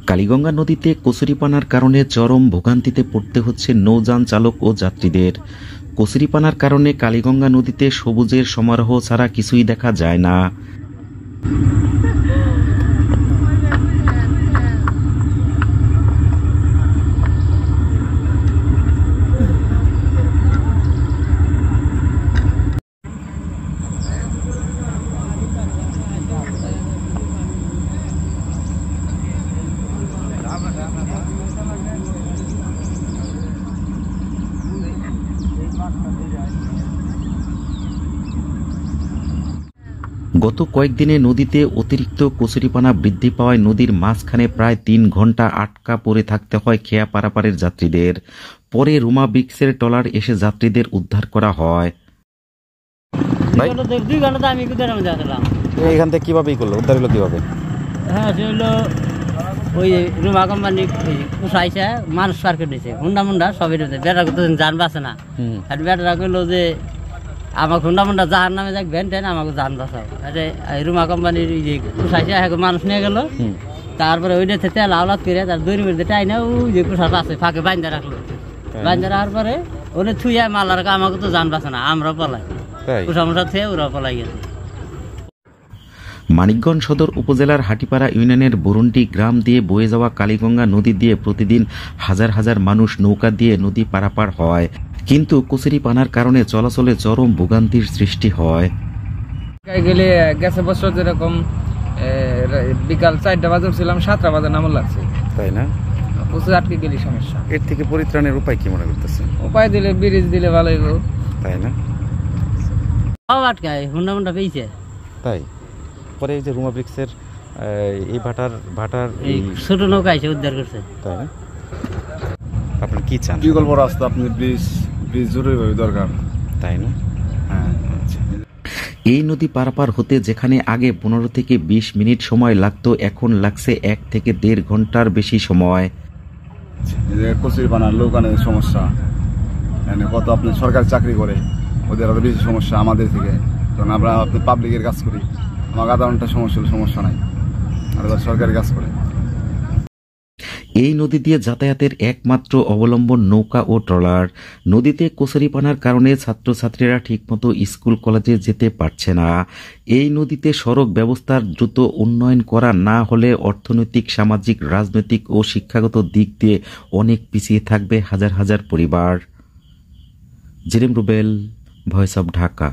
কালীগঙ্গা নদীতে কচুরিপানার কারণে চরম ভোগান্তিতে পড়তে হচ্ছে নৌযান চালক ও যাত্রীদের। কচুরিপানার কারণে কালীগঙ্গা নদীতে সবুজের সমারোহ ছাড়া কিছুই দেখা যায় না। গত কয়েকদিনে নদীতে অতিরিক্ত কচুরিপানা বৃদ্ধি পাওয়ায় নদীর মাঝখানে প্রায় ৩ ঘন্টা আটকা পড়ে থাকতে হয় খেয়া পারাপারের যাত্রীদের। পরে রুমা ব্রিক্সের ট্রলার এসে যাত্রীদের উদ্ধার করা হয়। এখান থেকে কিভাবে করলো, উদ্ধার হলো কিভাবে? হ্যাঁ, সে হলো ওই রুমা কোম্পানি উঠাইছে, মানুষ পার করে দিয়েছে, হুন্ডা মুন্ডা সবই রয়েছে। বেটা করতে যান বাঁচে না, আর বেটারা কইলো যে আমাকে হুন্ডা মুন্ডা জাহার নামে যাক ভ্যান ট্যান আমাকে যান বাঁচাও। রুমা কোম্পানির যে উঠাইছে মানুষ নিয়ে গেল। তারপরে ওইটা তেল আওলাদ করে তার 2 মিনিট টাই না ওই যে কুষাটা আছে ফাঁকে বাইন্দা রাখলো। বাইন্দা রাখার পরে ওনে থুইয়া মালার আমাকে তো যান বাঁচে না, আমরা পলাই কুষা মুষা থুয়ে ওরা পলাই গেছে। মানিকগঞ্জ সদর উপজেলার হাটিপাড়া ইউনিয়নের বরুন্ডি গ্রাম দিয়ে বয়ে যাওয়া কালীগঙ্গা নদী দিয়ে প্রতিদিন হাজার হাজার মানুষ নৌকা দিয়ে নদী পারাপার হয়, কিন্তু কচুরিপানার কারণে চলাচলে চরম ভোগান্তির সৃষ্টি হয়। গেলে গেছে বছর যেরকম বিকাল 4টা বাজে উঠছিলাম, 7টা বাজে নামল লাগছে, তাই না? প্রচুর আটকে গেলি সমস্যা। এর থেকে পরিত্রাণের উপায় কি মনে করতেছেন? উপায় দিলে ব্রিজ দিলে ভালো হইব, তাই না? সব আটকায়, হুন্ডা মুন্ডা পেয়েছে। তাই পরে এই যে রুমা ব্রিক্সের এই ভাটার এই ছোট নৌকা এসে উদ্ধার করছে, তাই না? আপনি কি চান? বিকল্প রাস্তা, আপনি ব্রিজ জরুরিভাবে দরকার, তাই না? হ্যাঁ। এই নদী পারাপার হতে যেখানে আগে 15 থেকে 20 মিনিট সময় লাগতো, এখন লাগছে 1 থেকে 1.5 ঘন্টার বেশি সময়। কচুরিপানার লোকানের সমস্যা, কত আপনি সরকারি চাকরি করে ওদের আরো বেশি সমস্যা আমাদের থেকে, কারণ আমরা পাবলিকের কাজ করি। আমার আধা ঘন্টা সমস্যা নাই, আর সরকারি কাজ করে। এই নদী দিয়ে যাতায়াতের একমাত্র অবলম্বন নৌকা ও ট্রলার। নদীতে কচুরিপানার কারণে ছাত্রছাত্রীরা ঠিকমতো স্কুল কলেজে যেতে পারছে না। এই নদীতে সড়ক ব্যবস্থার দ্রুত উন্নয়ন করা না হলে অর্থনৈতিক, সামাজিক, রাজনৈতিক ও শিক্ষাগত দিক দিয়ে অনেক পিছিয়ে থাকবে হাজার হাজার পরিবার। জেরেম রুবেল, ভয়েস অব ঢাকা।